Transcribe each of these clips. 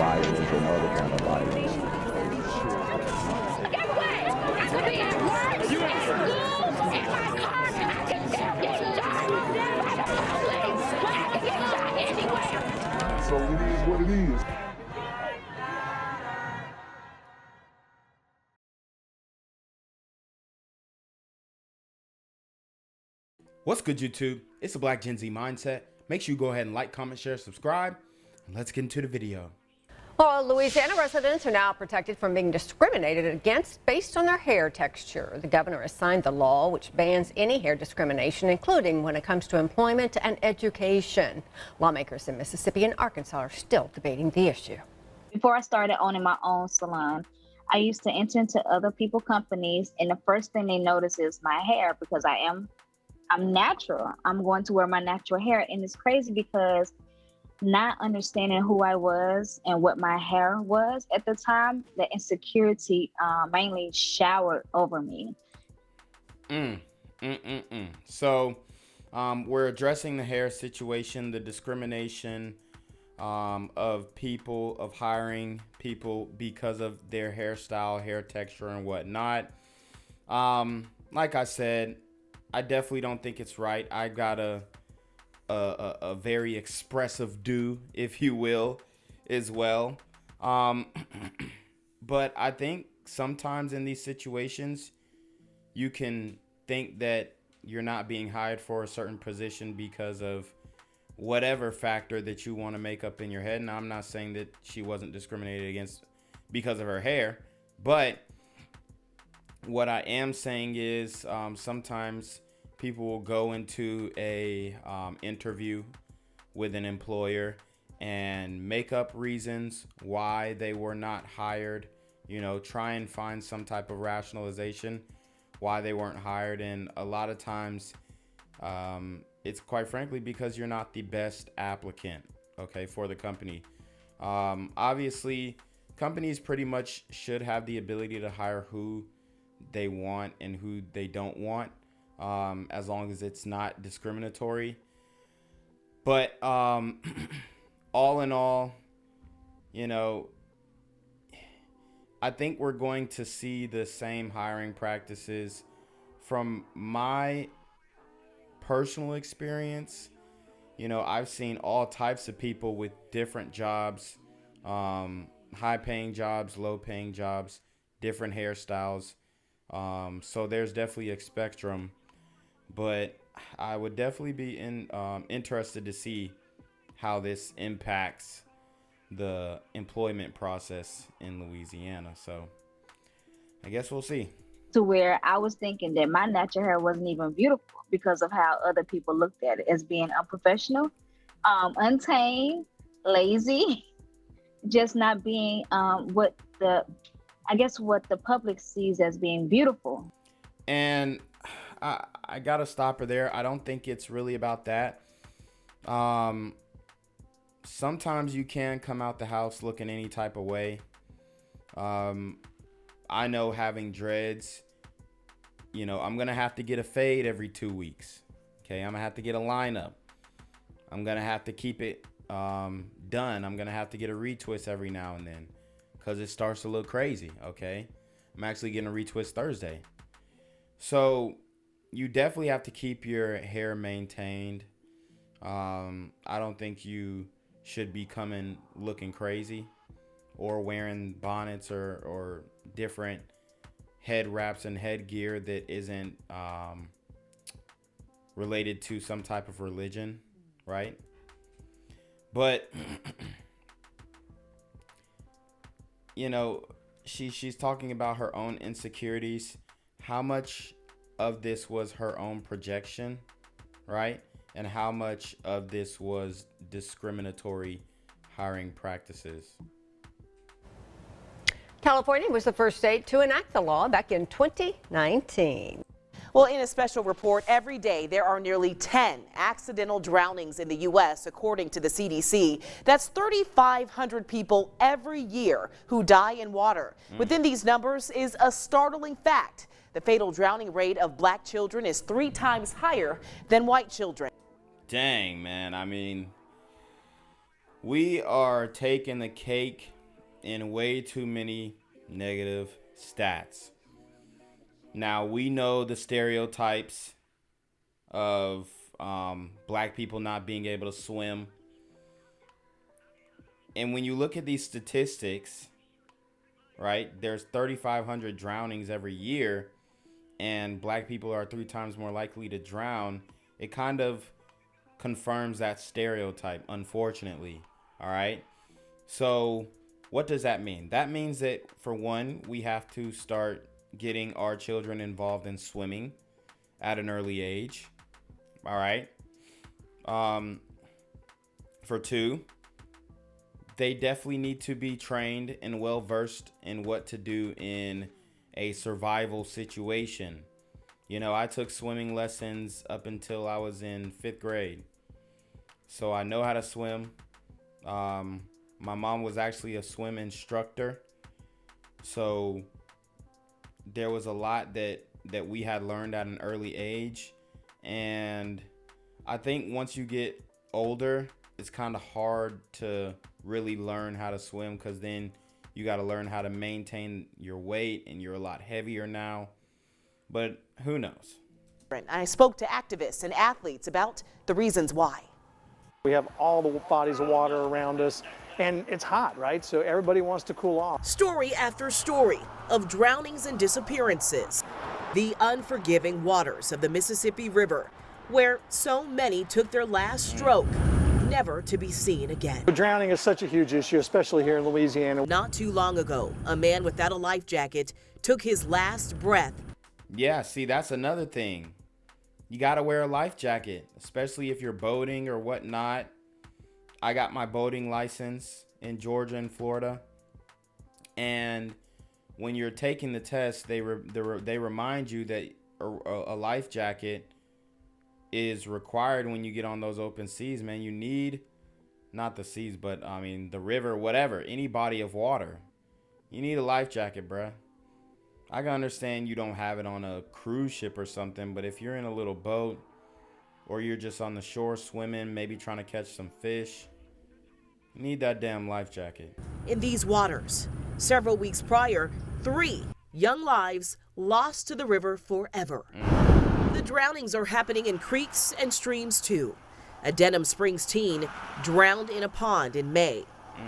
violence and other kind of violence. Get away! I could be at work, at school, in my car, and I can still get shot by the police. But I can get shot anywhere. So it is what it is. What's good, YouTube? It's the Black Gen Z Mindset. Make sure you go ahead and like, comment, share, subscribe, and let's get into the video. Well, Louisiana residents are now protected from being discriminated against based on their hair texture. The governor has signed the law which bans any hair discrimination, including when it comes to employment and education. Lawmakers in Mississippi and Arkansas are still debating the issue. Before I started owning my own salon, I used to enter into other people's companies, and the first thing they notice is my hair, because I'm natural. I'm going to wear my natural hair. And it's crazy because not understanding who I was and what my hair was at the time, the insecurity mainly showered over me. So we're addressing the hair situation, the discrimination of people, of hiring people because of their hairstyle, hair texture, and whatnot. Like I said, I definitely don't think it's right. I got a very expressive do, if you will, as well. But I think sometimes in these situations, you can think that you're not being hired for a certain position because of whatever factor that you want to make up in your head. And I'm not saying that she wasn't discriminated against because of her hair, but what I am saying is sometimes people will go into a interview with an employer and make up reasons why they were not hired, try and find some type of rationalization why they weren't hired. And a lot of times it's quite frankly because you're not the best applicant, okay, for the company. Obviously, companies pretty much should have the ability to hire who they want and who they don't want, as long as it's not discriminatory. But all in all, I think we're going to see the same hiring practices. From my personal experience, I've seen all types of people with different jobs, high paying jobs, low paying jobs, different hairstyles. So there's definitely a spectrum, but I would definitely be interested to see how this impacts the employment process in Louisiana. So I guess we'll see. To where I was thinking that my natural hair wasn't even beautiful because of how other people looked at it as being unprofessional, untamed, lazy, just not being what the public sees as being beautiful. And I gotta stop her there. I don't think it's really about that. Sometimes you can come out the house looking any type of way. I know having dreads, I'm gonna have to get a fade every 2 weeks. Okay, I'm gonna have to get a lineup. I'm gonna have to keep it done. I'm gonna have to get a retwist every now and then, because it starts to look crazy. Okay, I'm actually getting a retwist Thursday. So you definitely have to keep your hair maintained. I don't think you should be coming looking crazy or wearing bonnets or different head wraps and headgear that isn't related to some type of religion, right? But she's talking about her own insecurities. How much of this was her own projection, right? And how much of this was discriminatory hiring practices? California was the first state to enact the law back in 2019. Well, in a special report, every day there are nearly 10 accidental drownings in the U.S., according to the CDC. That's 3,500 people every year who die in water. Within these numbers is a startling fact. The fatal drowning rate of black children is 3 times higher than white children. Dang, man. I mean, We are taking the cake in way too many negative stats. Now, we know the stereotypes of black people not being able to swim. And when you look at these statistics, right, there's 3,500 drownings every year, and black people are 3 times more likely to drown. It kind of confirms that stereotype, unfortunately. All right. So what does that mean? That means that, for one, we have to start getting our children involved in swimming at an early age. All right. For two, they definitely need to be trained and well versed in what to do in a survival situation. You know, I took swimming lessons up until I was in 5th grade. So I know how to swim. My mom was actually a swim instructor. So there was a lot that we had learned at an early age. And I think once you get older, it's kind of hard to really learn how to swim, because then you got to learn how to maintain your weight, and you're a lot heavier now. But who knows? I spoke to activists and athletes about the reasons why. We have all the bodies of water around us, and it's hot, right? So everybody wants to cool off. Story after story of drownings and disappearances. The unforgiving waters of the Mississippi River, where so many took their last stroke, never to be seen again. Drowning is such a huge issue, especially here in Louisiana. Not too long ago, a man without a life jacket took his last breath. Yeah, see, that's another thing. You got to wear a life jacket, especially if you're boating or whatnot. I got my boating license in Georgia and Florida. And when you're taking the test, they remind you that a life jacket is required when you get on those open seas, man. You need, not the seas, but I mean the river, whatever, any body of water. You need a life jacket, bruh. I can understand you don't have it on a cruise ship or something, but if you're in a little boat or you're just on the shore swimming, maybe trying to catch some fish, you need that damn life jacket. In these waters, several weeks prior, 3 young lives lost to the river forever. The drownings are happening in creeks and streams too. A Denham Springs teen drowned in a pond in May.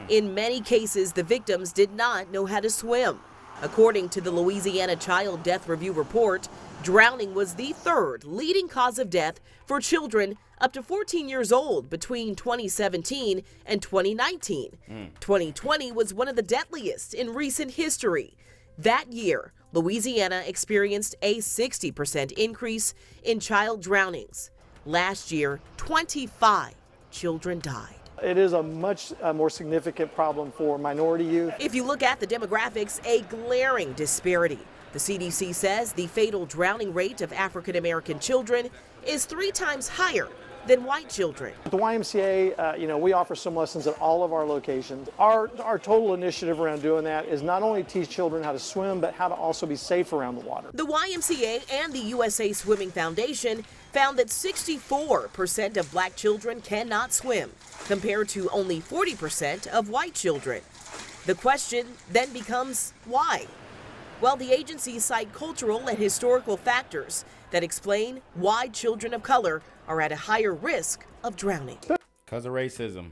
In many cases, the victims did not know how to swim. According to the Louisiana Child Death Review report, drowning was the 3rd leading cause of death for children up to 14 years old between 2017 and 2019. 2020 was one of the deadliest in recent history. That year, Louisiana experienced a 60% increase in child drownings. Last year, 25 children died. It is a much more significant problem for minority youth. If you look at the demographics, a glaring disparity. The CDC says the fatal drowning rate of African American children is 3 times higher than white children. At the YMCA, we offer swim lessons at all of our locations. Our total initiative around doing that is not only teach children how to swim, but how to also be safe around the water. The YMCA and the USA Swimming Foundation found that 64% of black children cannot swim, compared to only 40% of white children. The question then becomes why? Well, the agencies cite cultural and historical factors that explain why children of color are at a higher risk of drowning. Because of racism.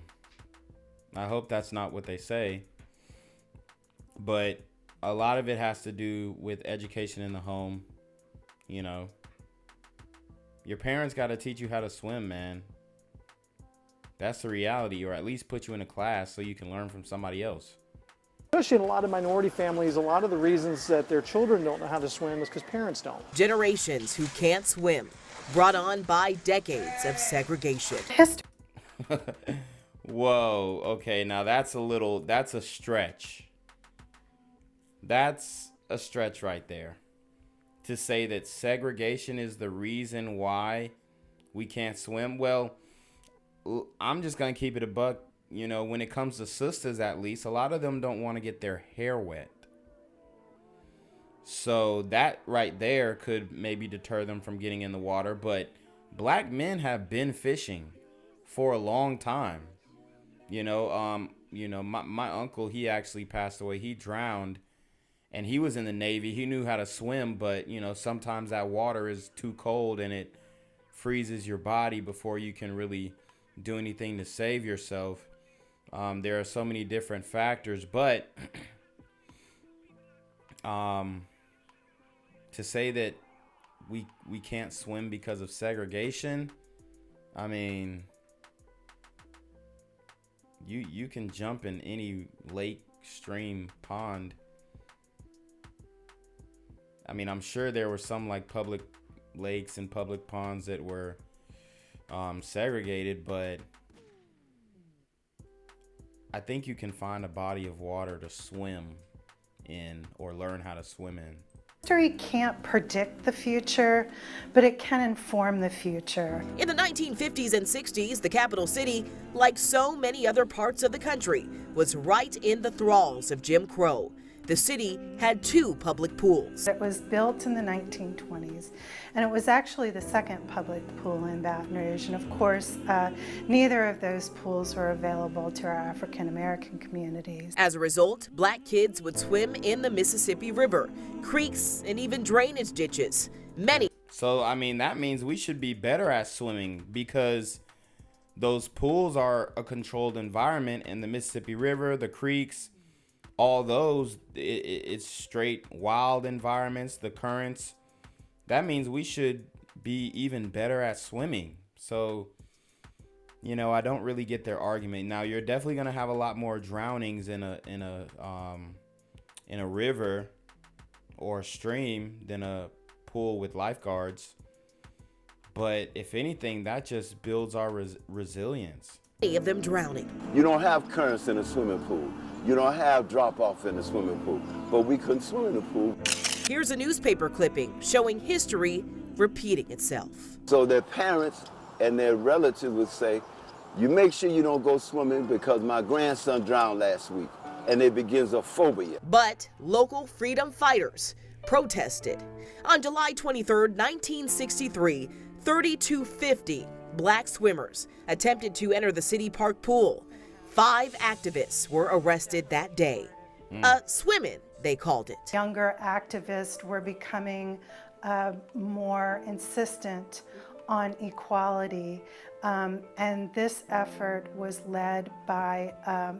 I hope that's not what they say. But a lot of it has to do with education in the home. You know, your parents got to teach you how to swim, man. That's the reality, or at least put you in a class so you can learn from somebody else. Especially in a lot of minority families, a lot of the reasons that their children don't know how to swim is because parents don't. Generations who can't swim, brought on by decades of segregation. Whoa, okay, now that's a stretch. That's a stretch right there. To say that segregation is the reason why we can't swim. Well, I'm just going to keep it a buck. You know, when it comes to sisters, at least, a lot of them don't want to get their hair wet. So that right there could maybe deter them from getting in the water. But black men have been fishing for a long time. My uncle, he actually passed away. He drowned, and he was in the Navy. He knew how to swim, but sometimes that water is too cold and it freezes your body before you can really do anything to save yourself. There are so many different factors, but to say that we can't swim because of segregation, I mean, you can jump in any lake, stream, pond. I mean, I'm sure there were some like public lakes and public ponds that were segregated, but I think you can find a body of water to swim in or learn how to swim in. History can't predict the future, but it can inform the future. In the 1950s and 60s, the capital city, like so many other parts of the country, was right in the thralls of Jim Crow. The city had 2 public pools. It was built in the 1920s, and it was actually the second public pool in Baton Rouge. And of course, neither of those pools were available to our African American communities. As a result, black kids would swim in the Mississippi River, creeks, and even drainage ditches. So, I mean, that means we should be better at swimming, because those pools are a controlled environment, and the Mississippi River, the creeks, all those, it's straight wild environments, the currents. That means we should be even better at swimming. So, I don't really get their argument. Now, you're definitely gonna have a lot more drownings in a river or a stream than a pool with lifeguards. But if anything, that just builds our resilience. Of them drowning. You don't have currents in a swimming pool. You don't have drop-off in the swimming pool, but we couldn't swim in the pool. Here's a newspaper clipping showing history repeating itself. So their parents and their relatives would say, you make sure you don't go swimming because my grandson drowned last week, and it begins a phobia. But local freedom fighters protested. On July 23rd, 1963, 3,250 black swimmers attempted to enter the city park pool. 5 activists were arrested that day. Swimmin', they called it. Younger activists were becoming more insistent on equality, and this effort was led by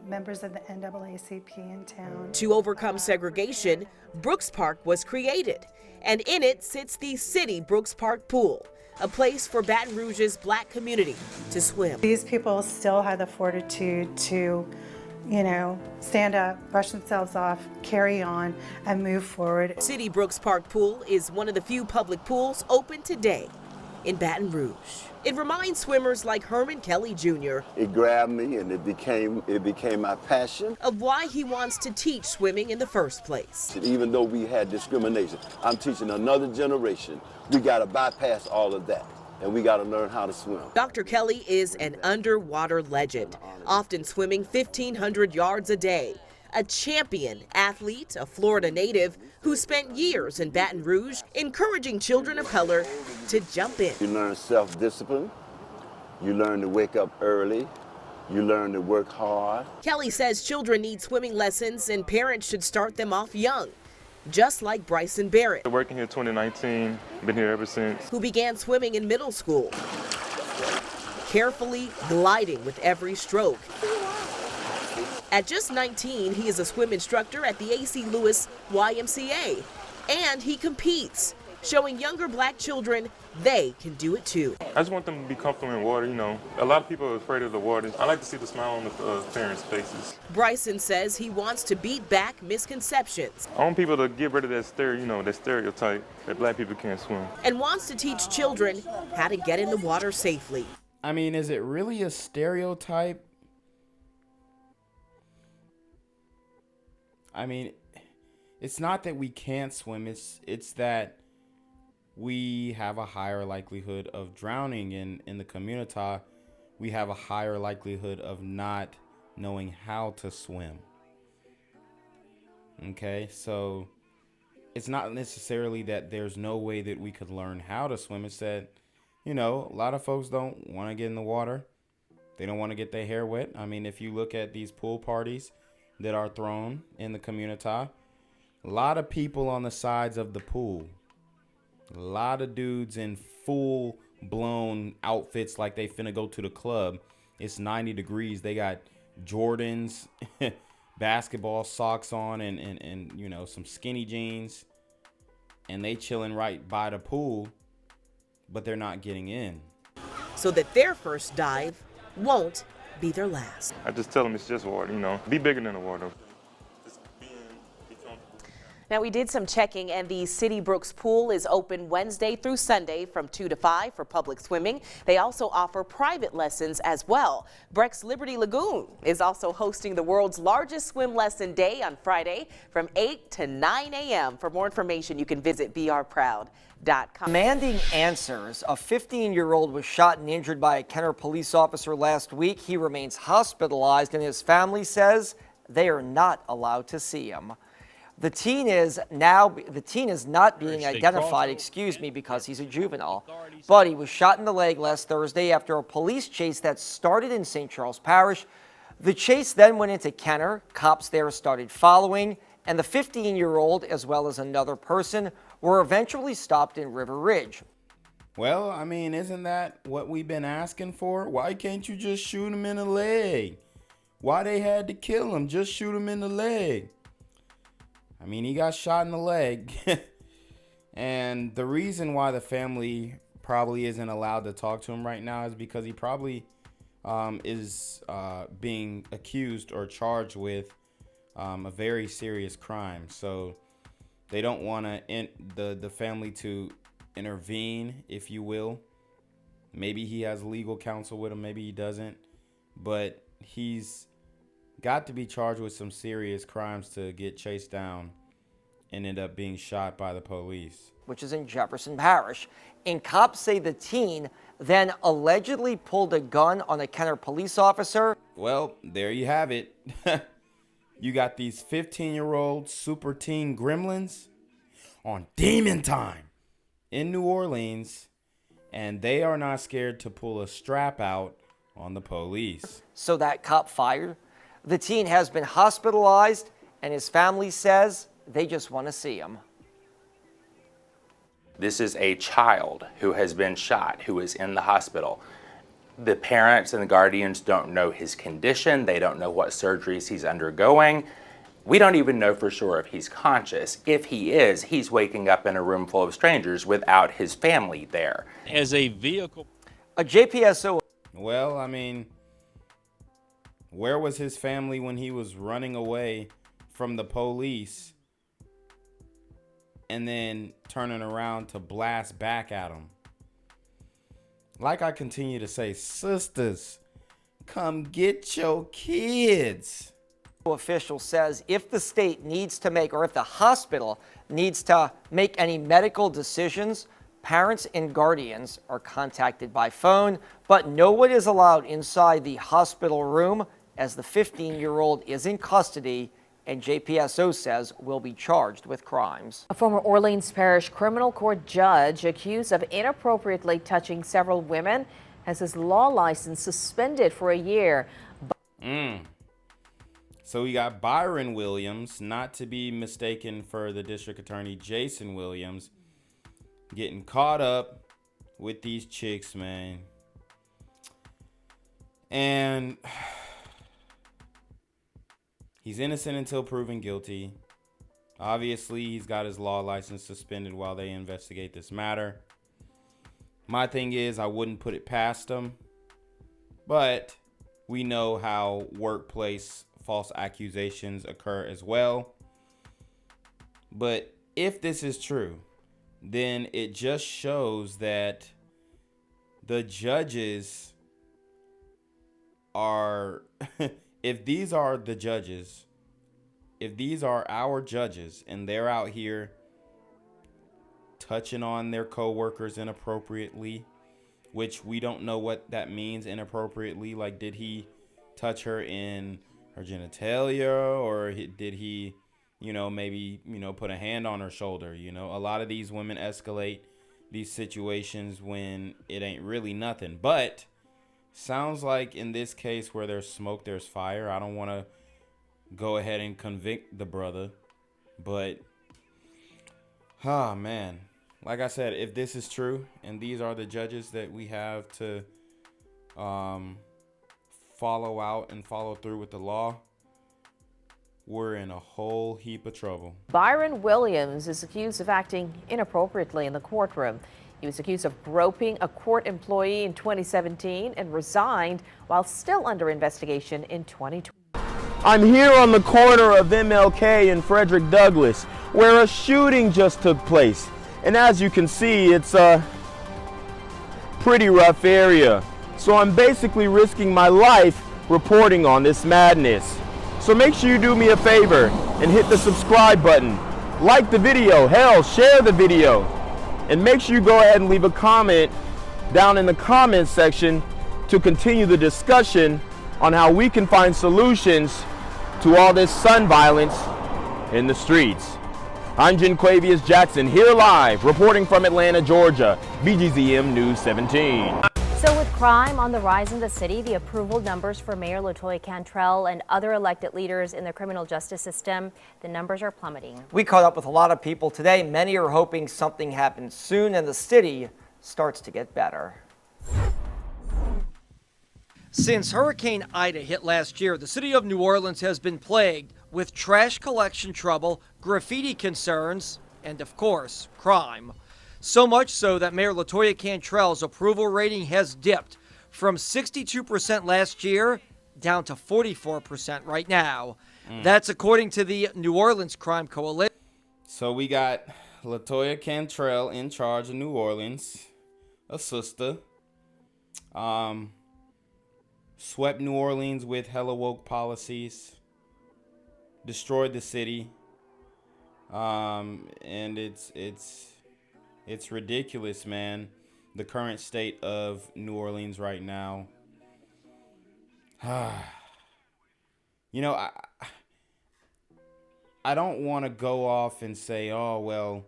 members of the NAACP in town. To overcome segregation, Brooks Park was created, and in it sits the City Brooks Park Pool, a place for Baton Rouge's black community to swim. These people still had the fortitude to, stand up, brush themselves off, carry on, and move forward. City Brooks Park Pool is one of the few public pools open today in Baton Rouge. It reminds swimmers like Herman Kelly Jr. It grabbed me, and it became my passion. of why he wants to teach swimming in the first place. Even though we had discrimination, I'm teaching another generation. We got to bypass all of that, and we got to learn how to swim. Dr. Kelly is an underwater legend, often swimming 1,500 yards a day. A champion athlete, a Florida native who spent years in Baton Rouge encouraging children of color to jump in. You learn self-discipline. You learn to wake up early. You learn to work hard. Kelly says children need swimming lessons and parents should start them off young, just like Bryson Barrett, Working here 2019, been here ever since. who began swimming in middle school, carefully gliding with every stroke. At just 19, he is a swim instructor at the A.C. Lewis YMCA, and he competes, showing younger black children they can do it too. I just want them to be comfortable in water, A lot of people are afraid of the water. I like to see the smile on the parents' faces. Bryson says he wants to beat back misconceptions I want people to get rid of that stereotype that black people can't swim. and wants to teach children how to get in the water safely. I mean, is it really a stereotype? I mean, it's not that we can't swim. It's that we have a higher likelihood of drowning in the community. We have a higher likelihood of not knowing how to swim. Okay, so it's not necessarily that there's no way that we could learn how to swim. It's that, a lot of folks don't want to get in the water. They don't want to get their hair wet. I mean, if you look at these pool parties that are thrown in the community, a lot of people on the sides of the pool. A lot of dudes in full blown outfits like they finna go to the club. It's 90 degrees. They got Jordans, basketball socks on, and you know, some skinny jeans. And they chilling right by the pool, but they're not getting in. So that their first dive won't be their last. I just tell them it's just water, you know. Be bigger than the water. Now, we did some checking, and the City Brooks pool is open Wednesday through Sunday from 2 to 5 for public swimming. They also offer private lessons as well. Breck's Liberty Lagoon is also hosting the world's largest swim lesson day on Friday from 8 to 9 a.m. For more information, you can visit brproud.com. Demanding answers. A 15-year-old was shot and injured by a Kenner police officer last week. He remains hospitalized, and his family says they are not allowed to see him. The teen is not being identified, because he's a juvenile. But he was shot in the leg last Thursday after a police chase that started in St. Charles Parish. The chase then went into Kenner. Cops there started following, and the 15-year-old, as well as another person, were eventually stopped in River Ridge. Well, I mean, isn't that what we've been asking for? Why can't you just shoot him in the leg? Why they had to kill him? Just shoot him in the leg. I mean, he got shot in the leg. And the reason why the family probably isn't allowed to talk to him right now is because he probably is being accused or charged with a very serious crime. So they don't want the family to intervene, if you will. Maybe he has legal counsel with him, maybe he doesn't. But he's got to be charged with some serious crimes to get chased down and end up being shot by the police. Which is in Jefferson Parish. And cops say the teen then allegedly pulled a gun on a Kenner police officer. Well, there you have it. You got these 15-year-old super teen gremlins on demon time in New Orleans, and they are not scared to pull a strap out on the police. So that cop fired. The teen has been hospitalized, and his family says they just want to see him. This is a child who has been shot, who is in the hospital. The parents and the guardians don't know his condition. They don't know what surgeries he's undergoing. We don't even know for sure if he's conscious. If he is, he's waking up in a room full of strangers without his family there. As a vehicle. A JPSO. Well, I mean, where was his family when he was running away from the police and then turning around to blast back at him? Like I continue to say, sisters, come get your kids. Official says if the state needs to make, or if the hospital needs to make any medical decisions, parents and guardians are contacted by phone, but no one is allowed inside the hospital room as the 15-year-old is in custody and JPSO says will be charged with crimes. A former Orleans Parish criminal court judge accused of inappropriately touching several women has his law license suspended for a year. So we got Byron Williams, not to be mistaken for the district attorney Jason Williams, getting caught up with these chicks, man. And he's innocent until proven guilty. Obviously, he's got his law license suspended while they investigate this matter. My thing is, I wouldn't put it past him. But we know how workplace false accusations occur as well. But if this is true, then it just shows that the judges are, if these are the judges, if these are our judges and they're out here touching on their coworkers inappropriately, which we don't know what that means inappropriately. Like, did he touch her in her genitalia, or did he, maybe, put a hand on her shoulder? A lot of these women escalate these situations when it ain't really nothing. But sounds like in this case where there's smoke, there's fire. I don't want to go ahead and convict the brother, but man, like I said, if this is true and these are the judges that we have to follow out and follow through with the law, we're in a whole heap of trouble. Byron Williams is accused of acting inappropriately in the courtroom. He was accused of groping a court employee in 2017 and resigned while still under investigation in 2020. I'm here on the corner of MLK and Frederick Douglass, where a shooting just took place. And as you can see, it's a pretty rough area. So I'm basically risking my life reporting on this madness. So make sure you do me a favor and hit the subscribe button. Like the video, hell, share the video. And make sure you go ahead and leave a comment down in the comments section to continue the discussion on how we can find solutions to all this son violence in the streets. I'm Jenquavius Jackson, here live, reporting from Atlanta, Georgia, BGZM News 17. So with crime on the rise in the city, the approval numbers for Mayor LaToya Cantrell and other elected leaders in the criminal justice system, the numbers are plummeting. We caught up with a lot of people today. Many are hoping something happens soon and the city starts to get better. Since Hurricane Ida hit last year, the city of New Orleans has been plagued with trash collection trouble, graffiti concerns, and of course, crime. So much so that Mayor LaToya Cantrell's approval rating has dipped from 62% last year down to 44% right now. That's according to the New Orleans Crime Coalition. So we got LaToya Cantrell in charge of New Orleans, a sister. Swept New Orleans with hella woke policies, destroyed the city, and it's ridiculous, man. The current state of New Orleans right now. You know, I don't want to go off and say, oh, well,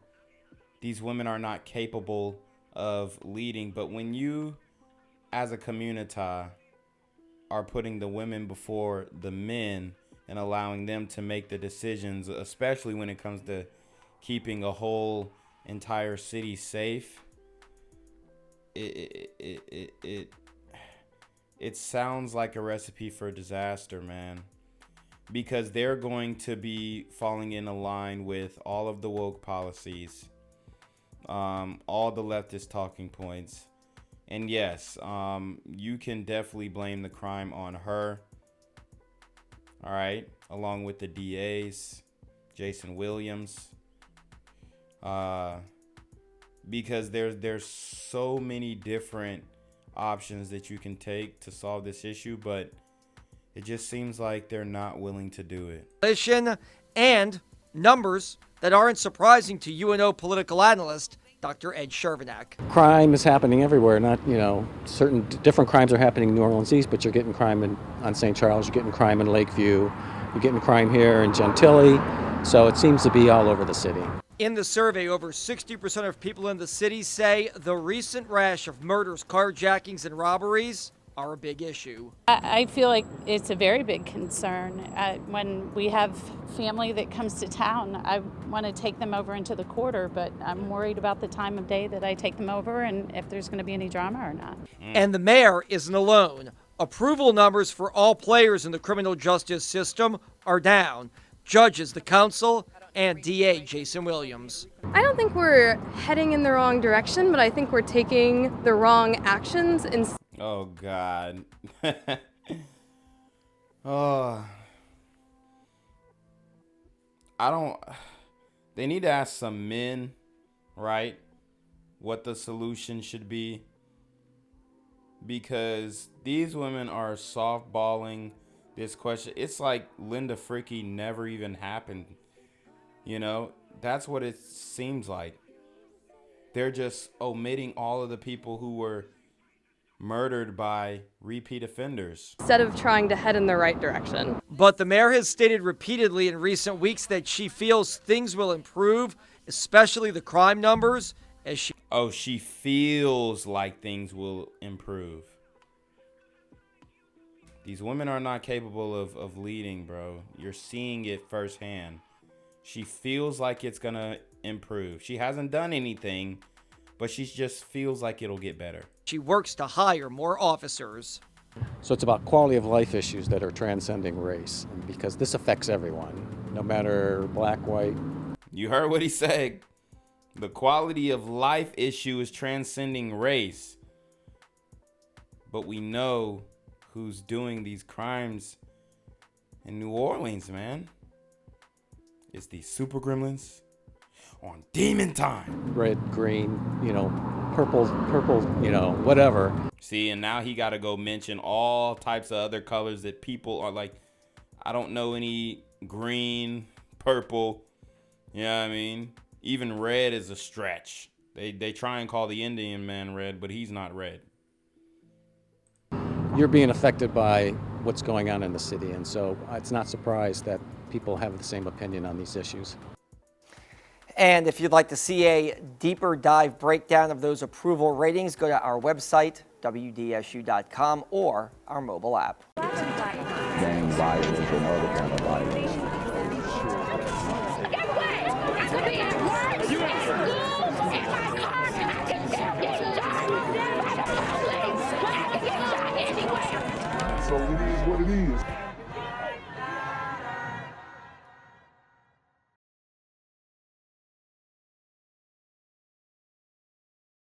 these women are not capable of leading. But when you, as a community, are putting the women before the men and allowing them to make the decisions, especially when it comes to keeping a whole entire city safe, it sounds like a recipe for disaster, man, because they're going to be falling in a line with all of the woke policies, all the leftist talking points. And yes, you can definitely blame the crime on her. All right, along with the DAs, Jason Williams, because there's so many different options that you can take to solve this issue, but it just seems like they're not willing to do it. And numbers that aren't surprising to UNO political analyst Dr. Ed Shervinack. Crime is happening everywhere. Not, certain different crimes are happening in New Orleans East, but you're getting crime on St. Charles, you're getting crime in Lakeview, you're getting crime here in Gentilly. So it seems to be all over the city. In the survey, over 60% of people in the city say the recent rash of murders, carjackings, and robberies are a big issue. I feel like it's a very big concern. When we have family that comes to town, I want to take them over into the quarter, but I'm worried about the time of day that I take them over and if there's going to be any drama or not. And the mayor isn't alone. Approval numbers for all players in the criminal justice system are down. Judges, the council, and DA Jason Williams. I don't think we're heading in the wrong direction, but I think we're taking the wrong actions. Oh, God. Oh. They need to ask some men, right, what the solution should be. Because these women are softballing this question. It's like Linda Fricky never even happened. That's what it seems like. They're just omitting all of the people who were murdered by repeat offenders, instead of trying to head in the right direction. But the mayor has stated repeatedly in recent weeks that she feels things will improve, especially the crime numbers, as she... Oh, she feels like things will improve. These women are not capable of leading, bro. You're seeing it firsthand. She feels like it's gonna improve. She hasn't done anything, but she just feels like it'll get better. She works to hire more officers. So it's about quality of life issues that are transcending race, because this affects everyone, no matter black, white. You heard what he said. The quality of life issue is transcending race. But we know who's doing these crimes in New Orleans, man. It's these super gremlins on demon time. Red, green, purple, whatever. See, and now he got to go mention all types of other colors that people are like, I don't know any green, purple. You know what I mean? Even red is a stretch. They try and call the Indian man red, but he's not red. You're being affected by what's going on in the city, and so it's not surprised that people have the same opinion on these issues. And if you'd like to see a deeper dive breakdown of those approval ratings, go to our website, WDSU.com, or our mobile app. Gang violence and other kind of violence. Guess what? I could be at work, in school, in my car, and I can still get shot by the police. I can get shot anywhere. So it is what it is.